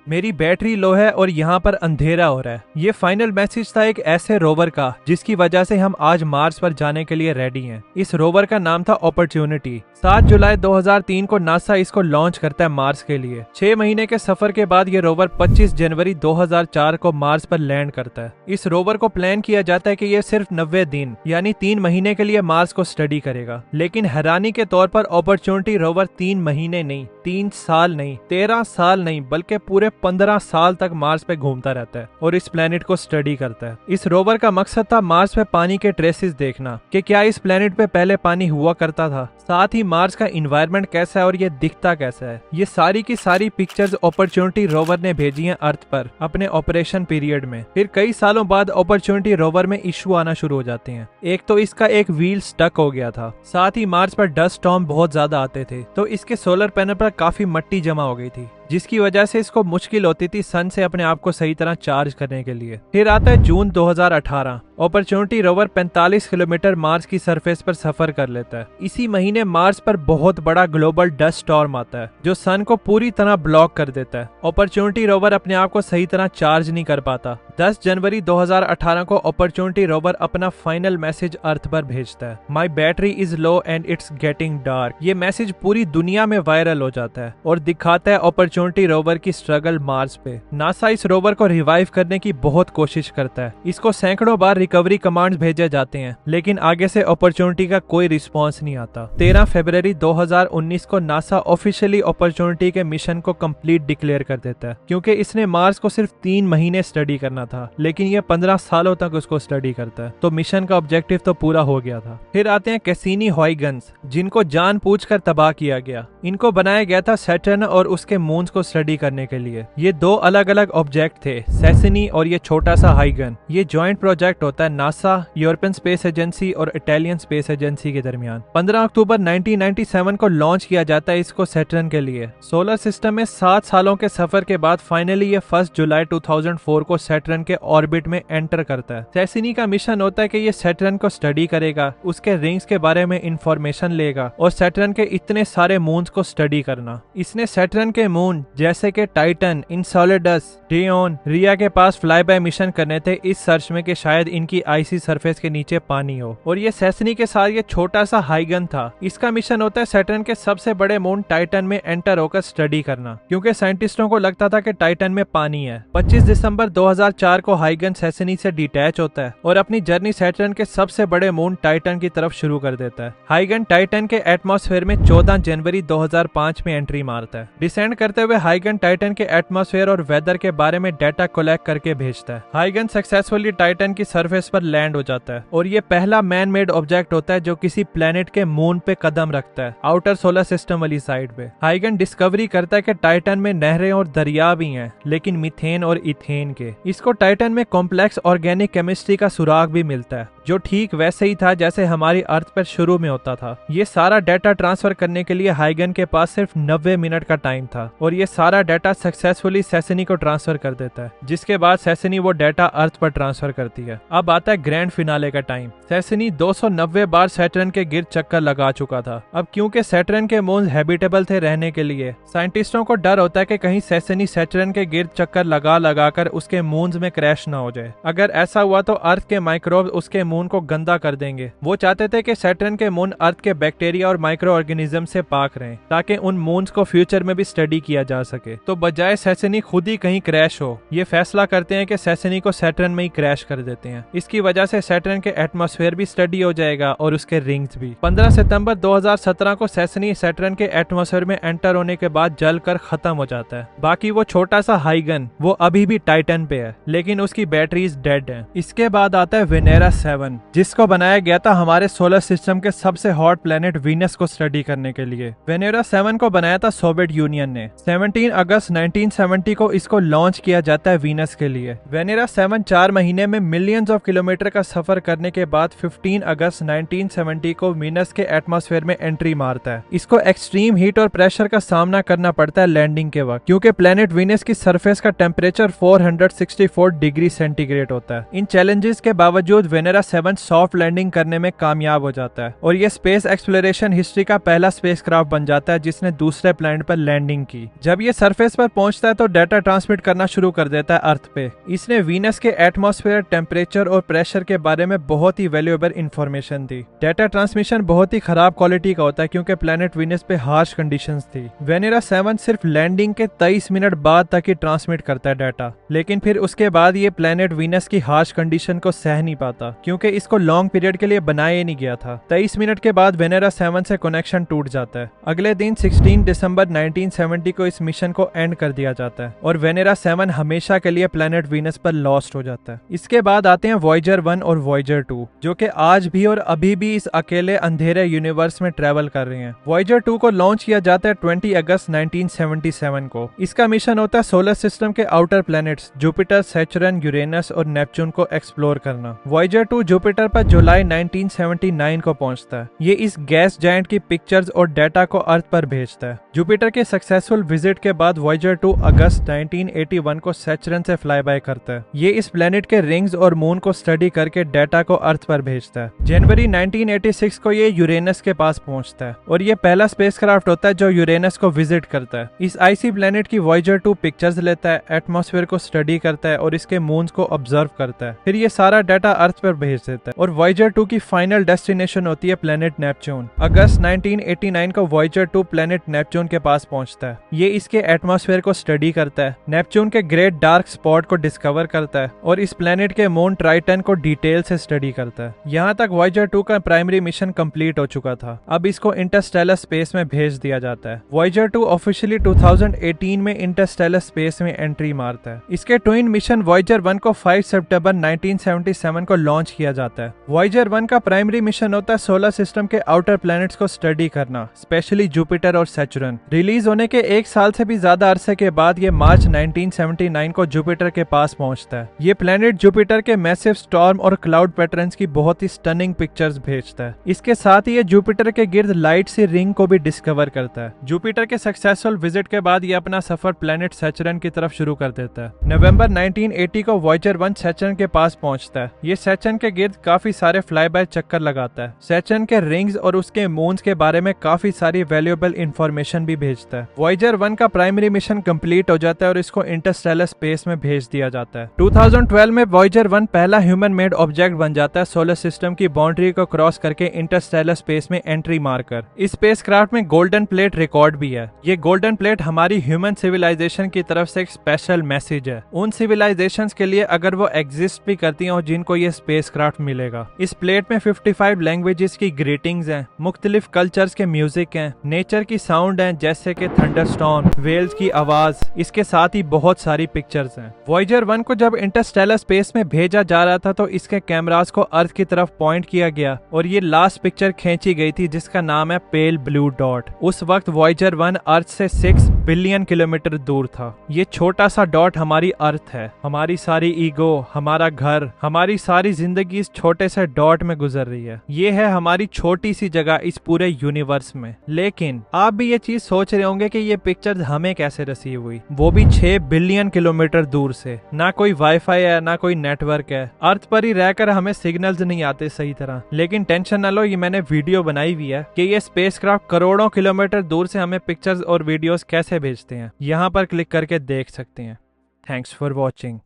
मेरी battery low है और यहाँ पर अंधेरा हो रहा है। ये फाइनल मैसेज था एक ऐसे रोवर का जिसकी वजह से हम आज मार्स पर जाने के लिए रेडी हैं। इस रोवर का नाम था अपॉर्चुनिटी। 7 जुलाई 2003 को नासा इसको लॉन्च करता है मार्स के लिए। 6 महीने के सफर के बाद ये रोवर 25 जनवरी 2004 को मार्स पर लैंड करता है। इस रोवर को प्लान किया जाता है कि ये सिर्फ 90 दिन यानी 3 महीने के लिए मार्स को स्टडी करेगा, लेकिन हैरानी के तौर पर अपॉर्चुनिटी रोवर 3 महीने नहीं, 3 साल नहीं, 13 साल नहीं, बल्कि पूरे 15 साल तक मार्स पे घूमता रहता है और इस प्लेनेट को स्टडी करता है। इस रोवर का मकसद था मार्स पे पानी के ट्रेसेस देखना कि क्या इस प्लेनेट पे पहले पानी हुआ करता था, साथ ही मार्स का इन्वायरमेंट कैसा है और ये दिखता कैसा है। ये सारी की सारी पिक्चर्स अपॉर्चुनिटी रोवर ने भेजी हैं अर्थ पर अपने ऑपरेशन पीरियड में। फिर कई सालों बाद अपॉर्चुनिटी रोवर में इशू आना शुरू हो जाते हैं। एक तो इसका एक व्हील स्टक हो गया था, साथ ही मार्स पर डस्ट स्टॉर्म बहुत ज्यादा आते थे, तो इसके सोलर पैनल पर काफी मिट्टी जमा हो गई थी, जिसकी वजह से इसको मुश्किल होती थी सन से अपने आप को सही तरह चार्ज करने के लिए। फिर आता है जून 2018। अपॉर्चुनिटी रोवर 45 किलोमीटर मार्स की सरफेस पर सफर कर लेता है। इसी महीने मार्स पर बहुत बड़ा ग्लोबल डस्ट स्टॉर्म आता है जो सन को पूरी तरह ब्लॉक कर देता है। अपॉर्चुनिटी रोवर अपने आप को सही तरह चार्ज नहीं कर पाता। 10 जनवरी 2018 को अपॉर्चुनिटी रोवर अपना फाइनल मैसेज अर्थ पर भेजता है, my battery is low and it's getting dark. ये मैसेज पूरी दुनिया में वायरल हो जाता है और दिखाता है अपॉर्चुनिटी रोवर की स्ट्रगल मार्स पे। नासा इस रोवर को रिवाइव करने की बहुत कोशिश करता है। इसको सैकड़ों बार रिकवरी कमांड्स भेजे जाते हैं, लेकिन आगे से अपॉर्चुनिटी का कोई रिस्पॉन्स नहीं आता। 13 फरवरी 2019 को नासा ऑफिशियली अपॉर्चुनिटी के मिशन को कंप्लीट डिक्लेयर कर देता है, क्योंकि इसने मार्स को सिर्फ 3 महीने स्टडी करना था, लेकिन ये 15 सालों तक उसको स्टडी करता है, तो मिशन का ऑब्जेक्टिव तो पूरा हो गया था। फिर आते हैं कैसिनी-हुयगेन्स, जिनको जानबूझकर तबाह किया गया। इनको बनाया गया था सैटर्न और उसके मून्स को स्टडी करने के लिए। ये 2 अलग अलग ऑब्जेक्ट थे, कैसिनी और ये छोटा सा हाइगन। ये जॉइंट प्रोजेक्ट होता है नासा, यूरोपियन स्पेस एजेंसी और इटालियन स्पेस एजेंसी के दरमियान। 15 अक्टूबर 1997 को लॉन्च किया जाता है इसको सैटर्न के लिए। सोलर सिस्टम में 7 सालों के सफर के बाद फाइनली ये 1 जुलाई 2004 को सैटर्न के ऑर्बिट में एंटर करता है। कैसिनी का मिशन होता है कि ये सैटर्न को स्टडी करेगा, उसके रिंग्स के बारे में इंफॉर्मेशन लेगा और सैटर्न के इतने सारे मून्स को स्टडी करना। इसने सैटर्न के मून जैसे कि टाइटन, इनसोलेडस, डियोन, रिया के पास फ्लाई बाय मिशन करने थे, इस सर्च में कि शायद इनकी आईसी सरफेस के नीचे पानी हो। और ये कैसिनी के साथ ये छोटा सा हाइगन था। इसका मिशन होता है सैटर्न के सबसे बड़े मून टाइटन में एंटर होकर स्टडी करना, क्योंकि साइंटिस्टों को लगता था कि टाइटन में पानी है। 25 दिसंबर 2004 को हाइगन कैसिनी से डिटैच होता है और अपनी जर्नी सैटर्न के सबसे बड़े मून टाइटन की तरफ शुरू कर देता है। हाइगन टाइटन के एटमॉस्फेयर में 14 जनवरी 2005 में एंट्री मारता है। डिसेंड करते हुए हाइगन टाइटन के एटमॉस्फेयर और वेदर के बारे में डाटा कलेक्ट करके भेजता है। हाइगन सक्सेसफुली टाइटन की सरफेस पर लैंड हो जाता है और ये पहला मैन मेड ऑब्जेक्ट होता है जो किसी प्लेनेट के मून पे कदम रखता है, आउटर सोलर सिस्टम वाली साइड पे। हाइगन डिस्कवरी करता है कि टाइटन में नहरें और दरिया भी हैं, लेकिन मीथेन और इथेन के। इसको टाइटन में कॉम्प्लेक्स ऑर्गेनिक केमिस्ट्री का सुराग भी मिलता है, जो ठीक वैसे ही था जैसे हमारी अर्थ पर शुरू में होता था। ये सारा डाटा ट्रांसफर करने के लिए हाइगन के पास सिर्फ 90 मिनट का टाइम था और ये सारा डाटा सक्सेसफुली कैसिनी को ट्रांसफर कर देता है, जिसके बाद कैसिनी वो डाटा अर्थ पर ट्रांसफर करती है। अब आता है ग्रैंड फिनाले का टाइम। कैसिनी 290 बार सैटर्न के गिर्द चक्कर लगा चुका था। अब क्योंकि सैटर्न के मून्स हैबिटेबल थे रहने के लिए, साइंटिस्टों को डर होता है कि कहीं कैसिनी सैटर्न के गिर्द चक्कर लगा कर उसके मून्स में क्रैश ना हो जाए। अगर ऐसा हुआ तो अर्थ के माइक्रोब उसके मून को गंदा कर देंगे। वो चाहते थे कि सैटर्न के मून अर्थ के बैक्टीरिया और माइक्रो ऑर्गेनिज्म से पाक रहें, ताकि उन मून्स को फ्यूचर में भी स्टडी किया जा सके। तो बजाय कैसिनी खुद ही कहीं क्रैश हो, ये फैसला करते हैं कि कैसिनी को सैटर्न में ही क्रैश कर देते हैं। इसकी वजह से सैटर्न के एटमॉस्फेयर भी स्टडी हो जाएगा और उसके रिंग्स भी। 15 सितंबर 2017 को कैसिनी सैटर्न के एटमॉस्फेयर में एंटर होने के बाद जलकर खत्म हो जाता है। बाकी वो छोटा सा हाइगन वो अभी भी टाइटन पे है, लेकिन उसकी बैटरीज डेड है। इसके बाद आता है वेनेरा 7, जिसको बनाया गया था हमारे सोलर सिस्टम के सबसे हॉट प्लेनेट वीनस को स्टडी करने के लिए। वेनेरा 7 को बनाया था सोवियत यूनियन ने। 17 अगस्त 1970 को इसको लॉन्च किया जाता है वीनस के लिए। वेनेरा 7 4 महीने में मिलियंस ऑफ किलोमीटर का सफर करने के बाद 15 अगस्त 1970 को वीनस के एटमॉस्फेयर में एंट्री मारता है। इसको एक्सट्रीम हीट और प्रेशर का सामना करना पड़ता है लैंडिंग के वक्त, क्योंकि प्लेनेट वीनस की सरफेस का टेम्परेचर 464 डिग्री सेंटीग्रेड होता है। इन चैलेंजेस के बावजूद वेनेरा 7 सॉफ्ट लैंडिंग करने में कामयाब हो जाता है और ये स्पेस एक्सप्लोरेशन हिस्ट्री का पहला स्पेसक्राफ्ट बन जाता है जिसने दूसरे प्लैनेट पर लैंडिंग की। जब ये सरफेस पर पहुंचता है तो डाटा ट्रांसमिट करना शुरू कर देता है अर्थ पे। इसने वीनस के एटमॉस्फेयर, टेम्परेचर और प्रेशर के बारे में बहुत ही वैल्यूएबल इंफॉर्मेशन दी। डाटा ट्रांसमिशन बहुत ही खराब क्वालिटी का होता है क्योंकि प्लैनेट वीनस पे हार्श कंडीशंस थी। वेनेरा 7 सिर्फ लैंडिंग के 23 मिनट बाद तक ही ट्रांसमिट करता है डाटा, लेकिन फिर उसके बाद ये प्लैनेट वीनस की हार्श कंडीशन को सह नहीं पाता क्योंकि इसको लॉन्ग पीरियड के लिए बनाया ही नहीं गया था। 23 मिनट के बाद वेनेरा 7 से कनेक्शन टूट जाता है। अगले दिन 16 दिसंबर 1970 को इस मिशन को एंड कर दिया जाता है और वेनेरा 7 हमेशा के लिए प्लैनेट वीनस पर लॉस्ट हो जाता है। इसके बाद आते हैं वॉयेजर 1 और वॉयेजर 2, जो कि आज भी और अभी भी इस अकेले अंधेरे यूनिवर्स में ट्रेवल कर रहे हैं। वॉयेजर 2 को लॉन्च किया जाता है 20 अगस्त 1977 को। इसका मिशन होता है सोलर सिस्टम के आउटर प्लैनेट्स जुपिटर, सैचुरन, यूरेनस और नेपच्यून को एक्सप्लोर करना। वॉयेजर 2 जुपिटर पर जुलाई 1979 को पहुंचता है। ये इस गैस जायंट की पिक्चर्स और डाटा को अर्थ पर भेजता है। जुपिटर के सक्सेसफुल विजिट के बाद वॉयेजर 2 अगस्त 1981 को सैचुरन से फ्लाई बाय करता है। ये इस प्लेनेट के रिंग्स और मून को स्टडी करके डाटा को अर्थ पर भेजता है। जनवरी 1986 को ये यूरेनस के पास पहुंचता है और ये पहला स्पेसक्राफ्ट होता है जो यूरेनस को विजिट करता है। इस आईसी प्लेनेट की वॉयेजर 2 पिक्चर्स लेता है, एटमॉस्फेयर को स्टडी करता है और इसके मून्स को ऑब्जर्व करता है। फिर ये सारा डाटा अर्थ पर भेज देता है और वॉयेजर 2 की फाइनल डेस्टिनेशन होती है प्लेनेट नेपच्यून। अगस्त 1989 को वॉयेजर 2 प्लेनेट नेपच्यून के पास पहुंचता है। ये इसके एटमॉस्फेयर को स्टडी करता है, नेपच्यून के ग्रेट डार्क स्पॉट को डिस्कवर करता है और इस प्लेनेट के मून ट्राइटन को डिटेल से स्टडी करता है। यहाँ तक वॉयेजर 2 का प्राइमरी मिशन कंप्लीट हो चुका था। अब इसको इंटरस्टेलर स्पेस में भेज दिया जाता है। वॉयेजर 2 ऑफिशियली 2018 में इंटरस्टेलर स्पेस में एंट्री मारता है। इसके ट्विन मिशन वॉयेजर 1 को 5 सितंबर 1977 को लॉन्च किया जाता है। वॉयेजर 1 का प्राइमरी मिशन होता है सोलर सिस्टम के आउटर प्लैनेट्स को स्टडी करना, स्पेशली जुपिटर और सैचुरन। रिलीज होने के 1 साल से भी ज्यादा अरसे के बाद ये मार्च 1979 को जुपिटर के पास पहुंचता है। ये प्लैनेट जुपिटर के मैसिव स्टॉर्म और क्लाउड पैटर्न्स की बहुत ही स्टनिंग पिक्चर्स भेजता है। इसके साथ ही ये जुपिटर के गिर्द लाइट सी रिंग को भी डिस्कवर करता है। जुपिटर के सक्सेसफुल विजिट के बाद ये अपना सफर प्लैनेट सैचुरन की तरफ शुरू कर देता है। नवंबर 1980 को वॉयेजर 1 सैचुरन के पास पहुंचता है। ये सैचुरन के गिर्द काफी सारे फ्लाई बाय चक्कर लगाता है। सैचुरन के रिंग्स और उसके मून्स के बारे में काफी सारी वैल्यूएबल इंफॉर्मेशन भी भेजता है। वॉयेजर 1 का प्राइमरी मिशन कंप्लीट हो जाता है और इसको इंटरस्टेलर स्पेस में भेज दिया जाता है। 2012 में वॉयेजर 1 पहला ह्यूमन मेड ऑब्जेक्ट बन जाता है सोलर सिस्टम की बाउंड्री को क्रॉस करके इंटरस्टेलर स्पेस में एंट्री मारकर। इस स्पेसक्राफ्ट में गोल्डन प्लेट रिकॉर्ड भी है। ये गोल्डन प्लेट हमारी ह्यूमन सिविलाइजेशन की तरफ से एक स्पेशल मैसेज है उन सिविलाइजेशंस के लिए अगर वो एग्जिस्ट भी करती हो जिनको ये स्पेसक्राफ्ट मिलेगा। इस प्लेट में 55 लैंग्वेजेस की ग्रीटिंग्स हैं, मुख्तलिफ कल्चर्स के म्यूजिक हैं, नेचर की साउंड हैं जैसे कि थंडरस्टॉर्म, वेल्स की आवाज, इसके साथ ही बहुत सारी पिक्चर्स हैं। वॉयेजर 1 को जब इंटरस्टेलर स्पेस में भेजा जा रहा था तो इसके कैमरास को अर्थ की तरफ पॉइंट किया गया और ये लास्ट पिक्चर खींची गई थी जिसका नाम है पेल ब्लू डॉट। उस वक्त वॉयेजर 1 अर्थ से 6 बिलियन किलोमीटर दूर था। ये छोटा सा डॉट हमारी अर्थ है। हमारी सारी ईगो, हमारा घर, हमारी सारी जिंदगी इस छोटे से डॉट में गुजर रही है। ये है हमारी छोटी सी जगह इस पूरे यूनिवर्स में। लेकिन आप भी ये चीज सोच रहे होंगे कि ये पिक्चर हमें कैसे रिसीव हुई, वो भी 6 बिलियन किलोमीटर दूर से। ना कोई वाईफाई है, ना कोई नेटवर्क है। अर्थ पर ही रहकर हमें सिग्नल्स नहीं आते सही तरह। लेकिन टेंशन न लो, ये मैंने वीडियो बनाई हुई है कि ये स्पेसक्राफ्ट करोड़ों किलोमीटर दूर से हमें पिक्चर्स और वीडियोस कैसे भेजते हैं। यहाँ पर क्लिक करके देख सकते हैं। Thanks for watching.